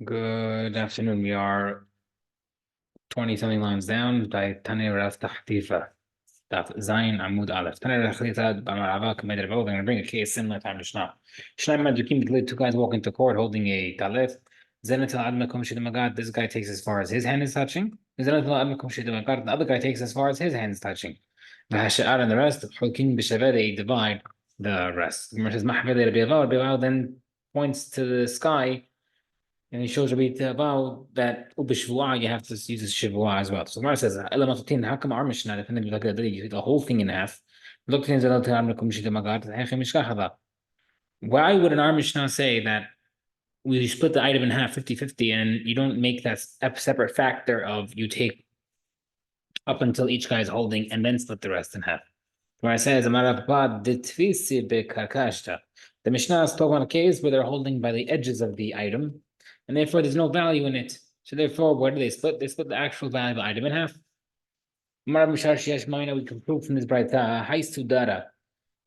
Good afternoon. We are 20 something lines down by Tani Ras Tahtifa. Daf Zayin Amud Aleph. Tani Ras Tahtifa B'Marava Kamed Revolve. I'm going to bring a case similar time to Shna. Shna Madukim, two guys walk into court holding a talit. Zenatil Adma Kum Shidamagat. This guy takes as far as his hand is touching. Zenatil Adma Kum Shidamagat. The other guy takes as far as his hand is touching. V'Hasha'ar and the rest, Hulkin B'Shaveh, they divide the rest. The Gemara says, Mahveh Rabbi then points to the sky. And he shows Rabbi Tevav that ubishvua you have to use a shivua as well. So Gemara says, how come our Mishnah, depending on the whole thing in half? Why would an our Mishnah say that we split the item in half 50-50 and you don't make that a separate factor of you take up until each guy is holding and then split the rest in half? Where it says, the Mishnah is talking about a case where they're holding by the edges of the item, and therefore there's no value in it. So therefore, what do they split? They split the actual value of the item in half. We can prove from this Braita, dara,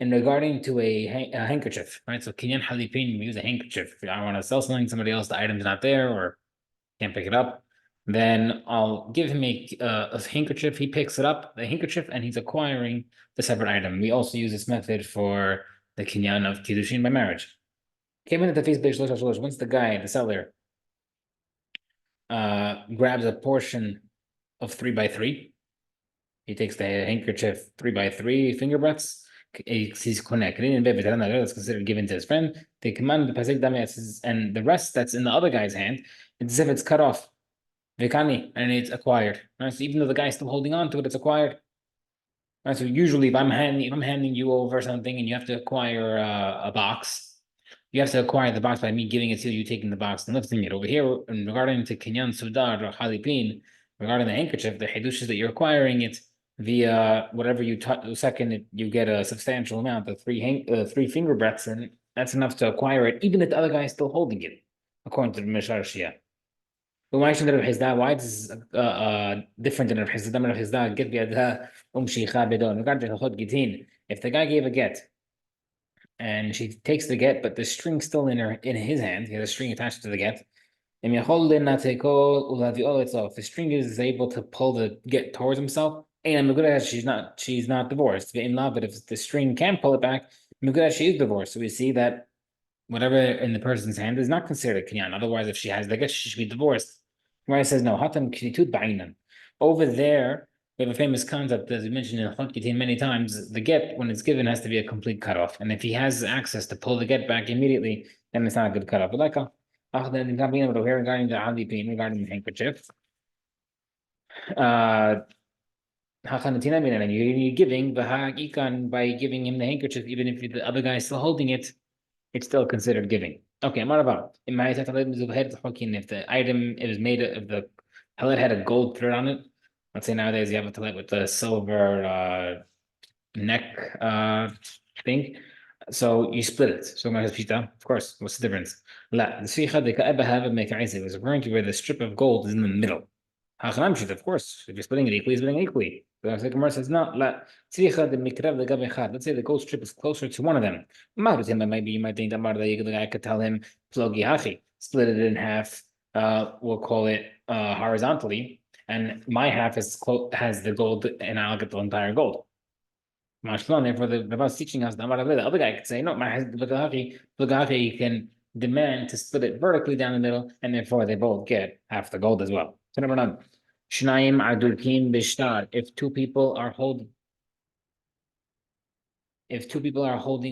in regarding to a handkerchief, right? So kinyan halipin, we use a handkerchief. If I want to sell something, somebody else, the item's not there or can't pick it up, then I'll give him a handkerchief. He picks it up, the handkerchief, and he's acquiring the separate item. We also use this method for the kinyan of kiddushin by marriage. Once the guy, the seller, grabs a portion of 3x3, he takes the handkerchief 3x3 finger breaths. He's connected. That's considered given to his friend. They command the pasik damet, and the rest that's in the other guy's hand, it's as if it's cut off. Vikani, and it's acquired. Right? So even though the guy's still holding on to it, it's acquired. Right? So usually, if I'm handing you over something, and you have to acquire a box, you have to acquire the box by me giving it to you, taking the box and lifting it. Over here, and regarding to kinyan sudar or halipin, regarding the handkerchief, the hadush is that you're acquiring it via whatever you second, you get a substantial amount of three finger breaths, and that's enough to acquire it, even if the other guy is still holding it, according to the Mishar Shia. Why is this different than Rav Hizda? Rav Hizda get biyadha sheikha bedon. Regarding halachot gitin, if the guy gave a get and she takes the get, but the string's still in his hand, he has a string attached to the get. If the string is able to pull the get towards himself, she's not divorced. But if the string can't pull it back, she is divorced. So we see that whatever in the person's hand is not considered a kinyan. Otherwise, if she has the get, she should be divorced. Where it says no, hatam kinitut ba'inan. Over there, we have a famous concept, as we mentioned in Chot Gitin many times. The get, when it's given, has to be a complete cutoff. And if he has access to pull the get back immediately, then it's not a good cutoff. But like regarding the halipin, regarding the handkerchief, and you're giving by giving him the handkerchief, even if the other guy is still holding it, it's still considered giving. Okay, Marava. If the item it was made of the pellet had a gold thread on it, let's say nowadays you have a pellet with a silver neck thing, so you split it. So of course, what's the difference? It was referring to where the strip of gold is in the middle. Of course, if you're splitting it equally. The Gemara says no. Let's say the gold strip is closer to one of them. Maybe you might think that the guy could tell him split it in half. We'll call it horizontally, and my half has the gold, and I'll get the entire gold. Therefore, the Rabbi is teaching us the other guy could say no. You can demand to split it vertically down the middle, and therefore they both get half the gold as well. So number 9, Shnayim adulkin bishtar. If two people are holding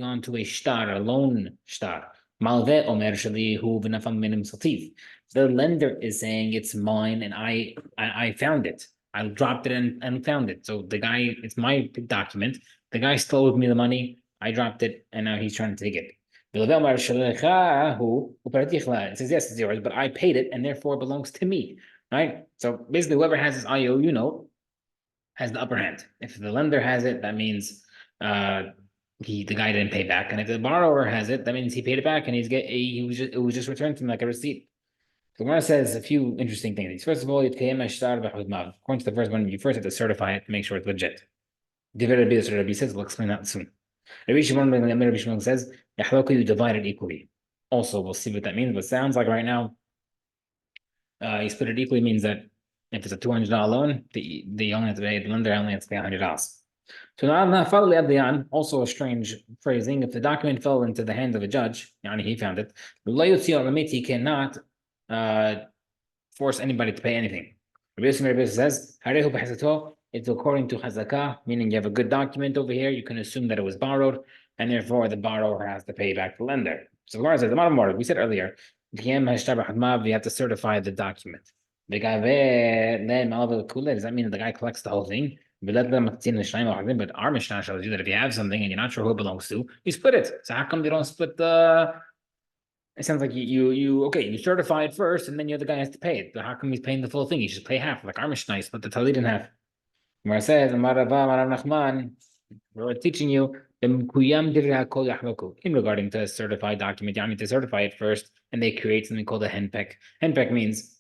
on to a shtar, a loan shtar, malve omer shalihu v'nafam minim sativ. The lender is saying it's mine, and I found it. I dropped it and found it. So the guy, it's my document. The guy still owed me the money. I dropped it, and now he's trying to take it. It says yes, it's yours, but I paid it, and therefore it belongs to me. Right? So basically, whoever has this IOU note has the upper hand. If the lender has it, that means the guy didn't pay back, and if the borrower has it, that means he paid it back, and it was just returned to him like a receipt. The Gemara says a few interesting things. First of all, according to the first one, you first have to certify it to make sure it's legit. Rabbi says, we'll explain that soon. Rabbi Shimon says, you divide it equally. Also, we'll see what that means, but it sounds like right now You split it equally means that if it's a $200 loan, the only have to pay the lender only has to pay $100. So now also a strange phrasing. If the document fell into the hands of a judge, he found it. He cannot force anybody to pay anything. Rabbi says, it's according to Chazakah, meaning you have a good document over here, you can assume that it was borrowed, and therefore the borrower has to pay back the lender. So the Gemara says, the we said earlier, we have to certify the document. Does that mean that the guy collects the whole thing? But our Mishnah shows you that if you have something and you're not sure who it belongs to, you split it. So how come they don't split the? It sounds like you certify it first, and then the other guy has to pay it. But how come he's paying the full thing? He should pay half, like our Mishnah, split the talit in half. Where it says, we're teaching you in regarding to a certified document. You need to certify it first, and they create something called a henpek. Henpek means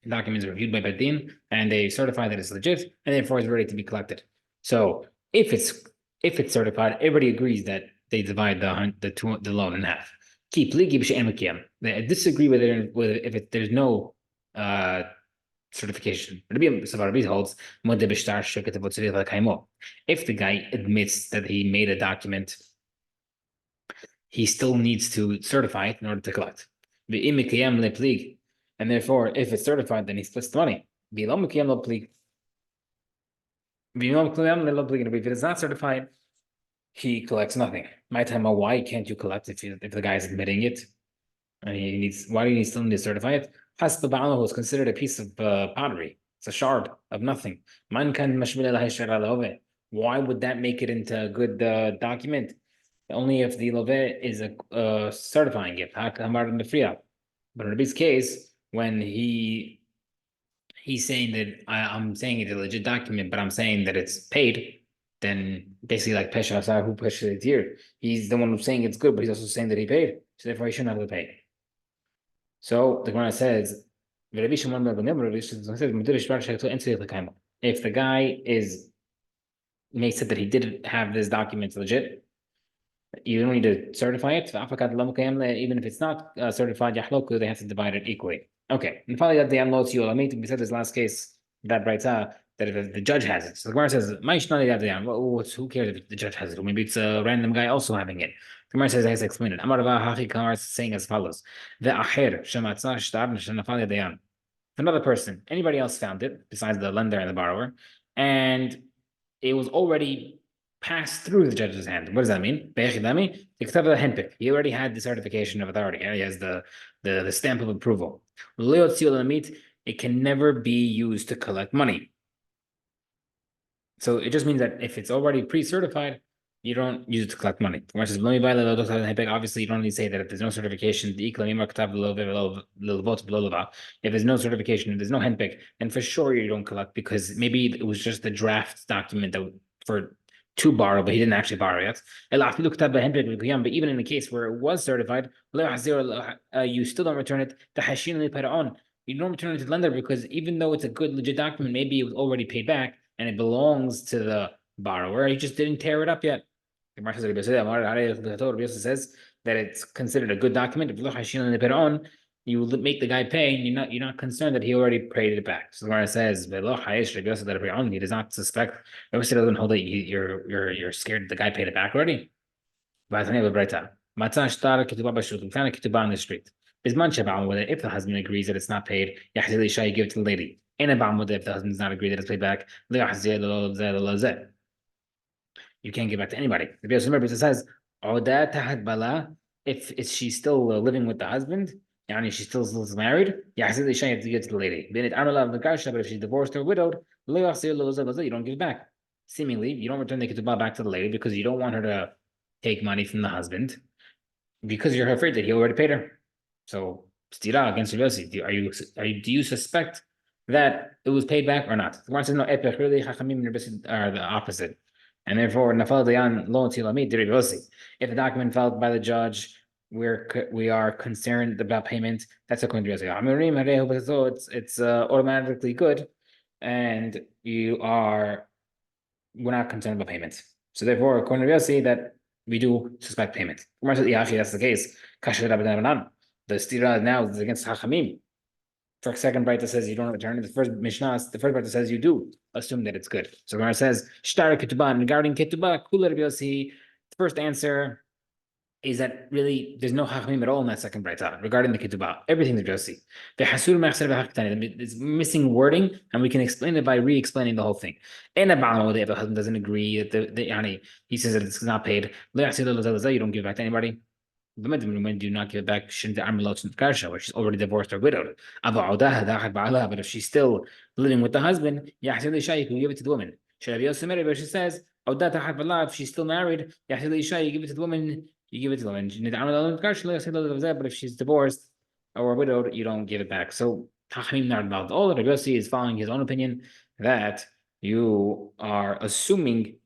the document is reviewed by Bedin, and they certify that it's legit, and therefore it's ready to be collected. So if it's certified, everybody agrees that they divide the loan in half. They disagree with if there's no certification. Rabbi holds if the guy admits that he made a document, he still needs to certify it in order to collect. And therefore, if it's certified, then he splits the money. If it is not certified, he collects nothing. My time, why can't you collect if the guy is admitting it? And why do you still need to certify it? Hasba ba'alahu is considered a piece of pottery. It's a shard of nothing. Why would that make it into a good document? Only if the loveh is certifying it. But in Rabbi's case, when he's saying that I'm saying it's a legit document, but I'm saying that it's paid, then basically like Pesha Asar, who Pesha it here. He's the one who's saying it's good, but he's also saying that he paid. So therefore he shouldn't have to pay. So the Gemara says, if the guy makes it that he did have this document legit, you don't need to certify it. Even if it's not certified, they have to divide it equally. Okay. And finally, that the we said this last case that Braita that if the judge has it. So the Gemara says, who cares if the judge has it? Or maybe it's a random guy also having it. The Gemara says, I have to explain it. Kamar is saying as follows: another person, anybody else found it besides the lender and the borrower, and it was already passed through the judge's hand. What does that mean? He already had the certification of authority. He has the stamp of approval. It can never be used to collect money. So it just means that if it's already pre-certified, you don't use it to collect money. Obviously, you don't need to say that if there's no certification, if there's no certification, if there's no henpek, then for sure you don't collect because maybe it was just the draft document to borrow, but he didn't actually borrow yet. But even in the case where it was certified, you still don't return it. You don't return it to the lender because even though it's a good legit document, maybe it was already paid back and it belongs to the borrower. He just didn't tear it up yet. Says that it's considered a good document. If you make the guy pay, and you're not concerned that he already paid it back. So the Gemara says, he does not suspect. Obviously, doesn't hold that you're scared the guy paid it back already. We found a ketubah on the street. If the husband agrees that it's not paid, give it to the lady. If the husband does not agree that it's paid back, you can't give back to anybody. The Bible says, if she's still living with the husband, she's still married, you have to give it to the lady. But if she's divorced or widowed, you don't give it back. Seemingly, you don't return the ketubah back to the lady because you don't want her to take money from the husband because you're afraid that he already paid her. So, stira against Yossi, do you suspect that it was paid back or not? The Gemara says no. Chachamim are the opposite, and therefore nafal dayan lo tilamid diri Yossi. If the document filed by the judge, we are concerned about payment. That's according to Yossi. So it's automatically good, and we're not concerned about payment. So therefore, according to Yossi, that we do suspect payment. That's the case. The stira now is against Chachamim. For second bright that says you don't return it. The first Mishnah, the first bright that says you do assume that it's good. So Gemara says Shtar Ketubah regarding Ketubah Kula Rabbi Yossi. The first answer is that really there's no Chachamim at all in that second Braita regarding the Ketubah. Everything's Rabbi Yossi. The Hasur Machser v'Haktani. It's missing wording, and we can explain it by re-explaining the whole thing. And a Baal if the husband doesn't agree that the he says that it's not paid. You don't give it back to anybody. When do you not give it back, where she's already divorced or widowed. But if she's still living with the husband, you can give it to the woman. Where she says, if she's still married, you give it to the woman, you give it to the woman. But if she's divorced or widowed, you don't give it back. So Tachamim not involved. All that Rabbi Yossi is following his own opinion that you are assuming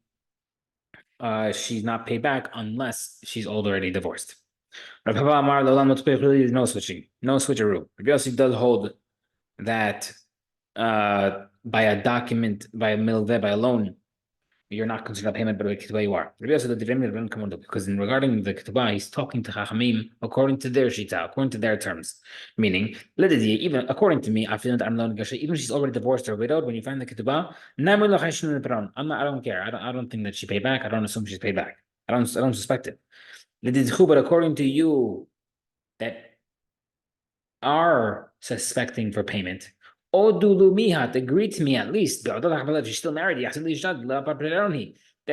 she's not paid back unless she's already divorced. Rav Hava Amar no switching, no switcheroo. Rabbi Yossi does hold that by a document, by a milveh, by a loan, you're not considered a payment, but by ketubah you are. Rabbi Yossi didn't come on because in regarding the ketubah, he's talking to Chachamim according to their shita, according to their terms. Meaning, even according to me, I feel that even if she's already divorced or widowed, when you find the ketubah, I don't care. I don't think that she paid back. I don't assume she's paid back. I don't suspect it. But according to you that are suspecting for payment, agree to me at least. If she's still married, that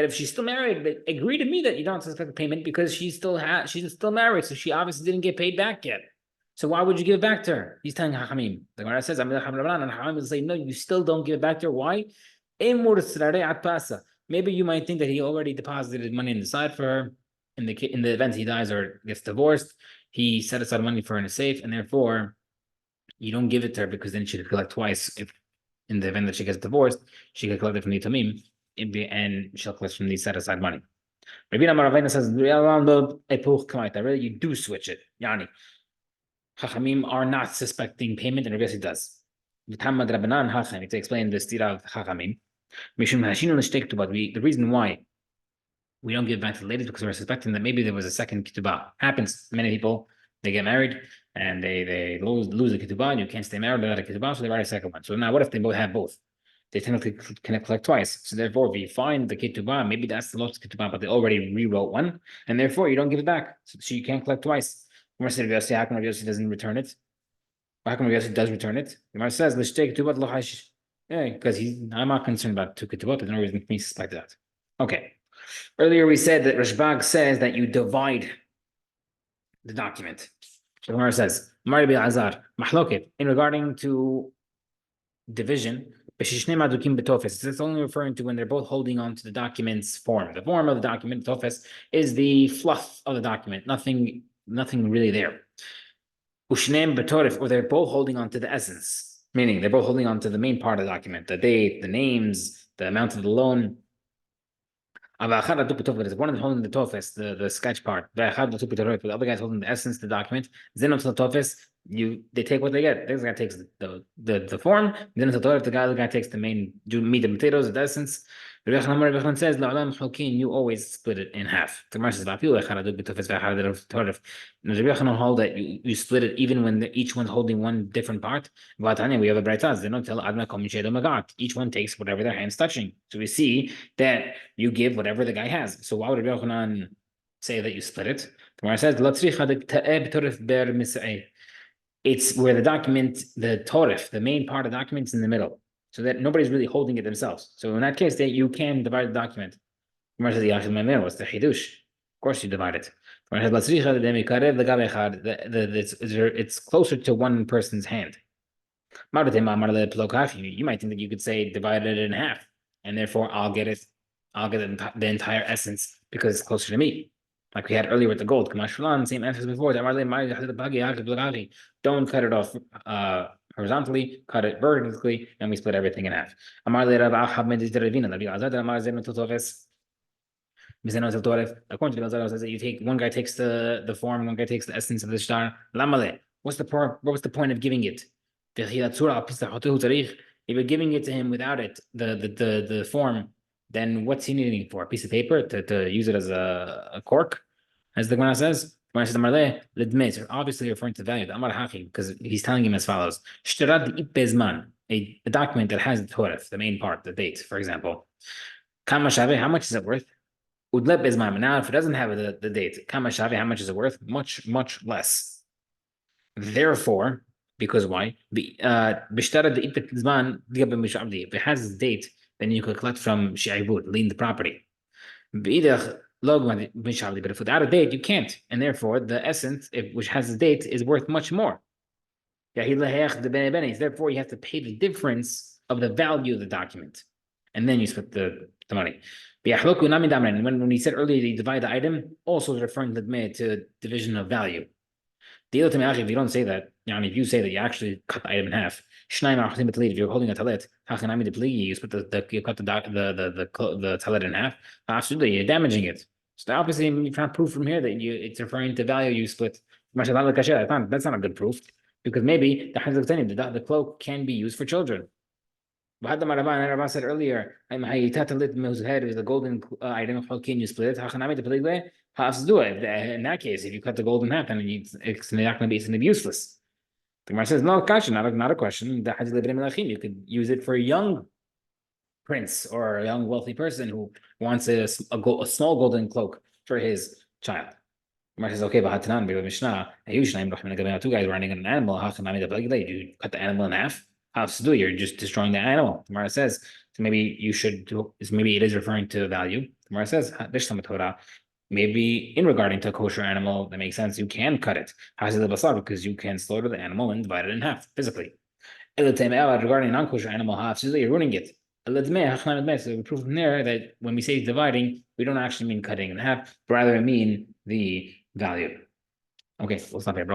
if she's still married, agree to me that you don't suspect payment because she's still married, so she obviously didn't get paid back yet. So why would you give it back to her? He's telling Hachamim. The Gemara says, and Hachamim will say, no, you still don't give it back to her. Why? Maybe you might think that he already deposited money on the side for her. In the event he dies or gets divorced, he set aside money for her in a safe, and therefore you don't give it to her because then she could collect twice. If in the event that she gets divorced, she could collect it from the tamim, and she'll collect from the set aside money. Rabbi Maravena says, really, you do switch it. Yani, Chachamim are not suspecting payment, and Rabbi Yossi does. To explain the stira of Chachamim, the reason why we don't give it back to the ladies because we're suspecting that maybe there was a second ketubah. Happens. Many people, they get married and they lose the ketubah, and you can't stay married without a ketubah, so they write a second one. So now what if they both have both? They technically can collect twice. So therefore, if you find the ketubah, maybe that's the lost ketubah, but they already rewrote one, and therefore you don't give it back. So you can't collect twice. How come Rabbi Yossi doesn't return it? How come Rabbi Yossi does return it? The Gemara says, because I'm not concerned about two ketubot. There's no reason for me to suspect that. Okay. Earlier we said that Rashbag says that you divide the document. The Gemara says, in regarding to division, it's only referring to when they're both holding on to the document's form. The form of the document, tofes, is the fluff of the document, nothing really there. Ushneim betorif, or they're both holding on to the essence, meaning they're both holding on to the main part of the document, the date, the names, the amount of the loan. One of them holding the tofes, the sketch part. The other guy's holding the essence, the document. They take what they get. This guy takes the form. Then the other guy takes the main meat and potatoes, the essence. Rebbe says, you always split it in half. The Gemara says, Rebbe hold that you split it even when each one's holding one different part. But we have a braytas. They don't tell each one takes whatever their hand's touching. So we see that you give whatever the guy has. So why would Rebbe say that you split it? The Gemara says, it's where the document, the torif, the main part of the document is in the middle, so that nobody's really holding it themselves. So in that case, you can divide the document. What's the chidush? Of course, you divide it. It's closer to one person's hand. You might think that you could say divide it in half, and therefore I'll get the entire essence because it's closer to me. Like we had earlier with the gold, same answer as before. Don't cut it off horizontally, cut it vertically, and we split everything in half. According to the says that you take one guy takes the form, one guy takes the essence of the shtar. What's the point of giving it? If you're giving it to him without it, the form, then what's he needing for? A piece of paper to use it as a cork, as the Gemara says? Gemara says, "Amarle ledmei." Obviously referring to value. Amar hachi, because he's telling him as follows: "Shterad ipezman." A document that has the toref, the main part, the date, for example. Kama shave, how much is it worth? Udlep bezman. Now, if it doesn't have the date, kama shave, how much is it worth? Much, much less. Therefore, because why? Bishtarad ipezman diga b'mishabdi. If it has a date, then you could collect from shi'ibud, lien the property. But if without a date, you can't. And therefore, the essence, which has a date, is worth much more. Therefore, you have to pay the difference of the value of the document. And then you split the money. When he said earlier you divide the item, also referring to division of value. If you don't say that, if you say that you actually cut the item in half, if you're holding a talit, you split you cut the talit in half. Absolutely, you're damaging it. So obviously, you can't prove from here that it's referring to value you split. That's not a good proof because maybe the cloak can be used for children. Rabban said earlier, the golden item, how can you split it? In that case, if you cut the golden half, then it's not going to be useless. The Gemara says, no, gotcha, not a question. You could use it for a young prince or a young wealthy person who wants a small golden cloak for his child. The Gemara says, okay, but Hatanan, Mishnah, two guys running an animal, you cut the animal in half. You're just destroying the animal. The Gemara says, so maybe you should do, maybe it is referring to value. The Gemara says, maybe in regarding to a kosher animal, that makes sense. You can cut it because you can slaughter the animal and divide it in half physically. Regarding a non-kosher animal, you're ruining it. So we prove from there that when we say dividing, we don't actually mean cutting in half, but rather mean the value. Okay, we'll stop here.